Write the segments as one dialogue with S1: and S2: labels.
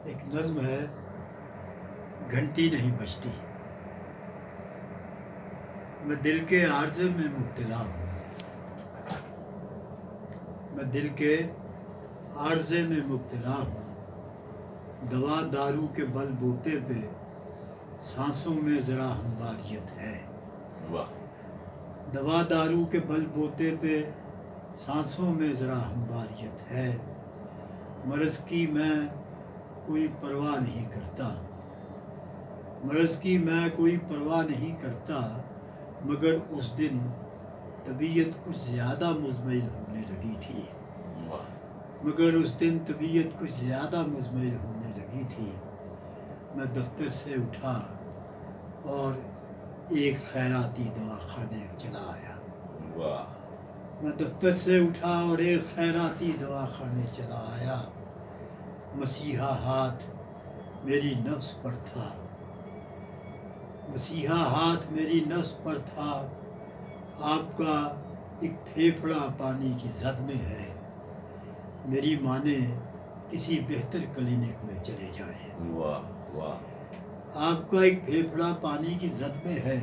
S1: ایک نظم ہے، گھنٹی نہیں بجتی، میں دل کے عارضے میں مبتلا ہوں، میں دل کے عارضے میں مبتلا ہوں، دوا دارو کے بل بوتے پہ سانسوں میں ذرا ہمواریت ہے، دوا دارو کے بل بوتے پہ سانسوں میں ذرا ہمواریت ہے، مرض کی میں کوئی پرواہ نہیں کرتا، مرض کی میں کوئی پرواہ نہیں کرتا، مگر اس دن طبیعت کچھ زیادہ مزمحل ہونے لگی تھی، مگر اس دن طبیعت کچھ زیادہ مزمحل ہونے لگی تھی، میں دفتر سے اٹھا اور ایک خیراتی دواخانے چلا آیا، میں دفتر سے اٹھا اور ایک خیراتی دواخانے چلا آیا، مسیحا ہاتھ میری نفس پر تھا، مسیحا ہاتھ میری نفس پر تھا، آپ کا ایک پھیپھڑا پانی کی زد میں ہے، میری مانے کسی بہتر کلینک میں چلے جائیں، آپ کا ایک پھیپھڑا پانی کی زد میں ہے،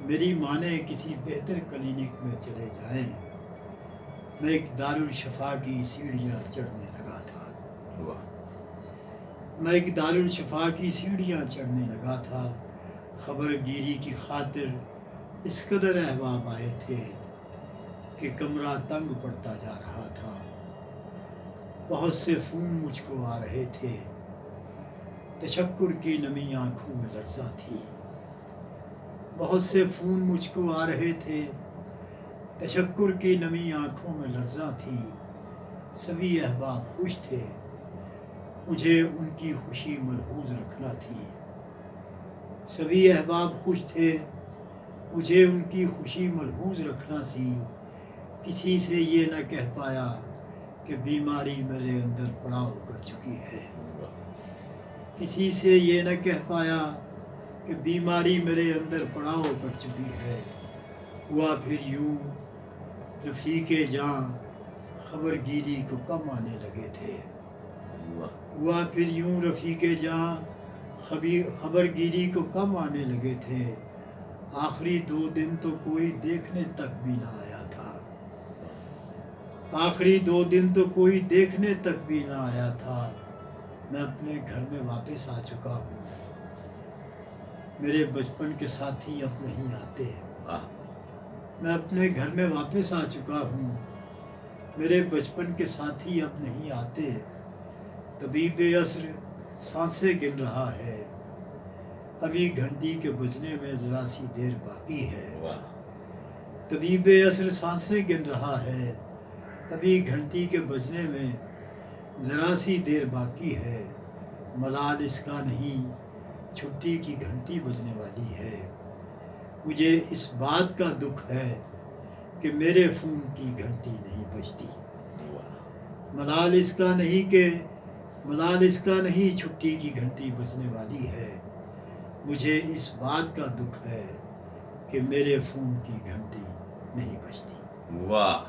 S1: میری مانے کسی بہتر کلینک میں چلے جائیں، میں ایک دارالشفا کی سیڑھیاں چڑھنے لگا تھا، میں ایک دارالشفا کی سیڑھیاں چڑھنے لگا تھا، خبر گیری کی خاطر اس قدر احباب آئے تھے کہ کمرہ تنگ پڑتا جا رہا تھا، بہت سے فون مجھ کو آ رہے تھے، تشکر کی نمی آنکھوں میں لرزاں تھی، بہت سے فون مجھ کو آ رہے تھے، تشکر کی نمی آنکھوں میں لرزاں تھی، سبھی احباب خوش تھے، مجھے ان کی خوشی ملحوظ رکھنا تھی، سبھی احباب خوش تھے، مجھے ان کی خوشی ملحوظ رکھنا تھی، کسی سے یہ نہ کہہ پایا کہ بیماری میرے اندر پڑاؤ کر چکی ہے، کسی سے یہ نہ کہہ پایا کہ بیماری میرے اندر پڑاؤ کر چکی ہے، ہوا پھر یوں رفیق جاں خبر گیری کو کم آنے لگے تھے، ہوا پھر یوں رفیق جاں خبر گیری کو کم آنے لگے تھے، آخری 2 دن تو کوئی دیکھنے تک بھی نہ آیا تھا، آخری 2 دن تو کوئی دیکھنے تک بھی نہ آیا تھا، میں اپنے گھر میں واپس آ چکا ہوں، میرے بچپن کے ساتھی اب نہیں آتے، میں اپنے گھر میں واپس آ چکا ہوں، میرے بچپن کے ساتھی اب نہیں آتے، طبیب عصر سانسیں گن رہا ہے، ابھی گھنٹی کے بجنے میں ذرا سی دیر باقی ہے، طبیب عصر سانسیں گن رہا ہے، ابھی گھنٹی کے بجنے میں ذرا سی دیر باقی ہے، ملال اس کا نہیں چھٹی کی گھنٹی بجنے والی ہے، مجھے اس بات کا دکھ ہے کہ میرے فون کی گھنٹی نہیں بجتی، ملال اس کا نہیں چھٹی کی گھنٹی بجنے والی ہے، مجھے اس بات کا دکھ ہے کہ میرے فون کی گھنٹی نہیں بجتی۔
S2: واہ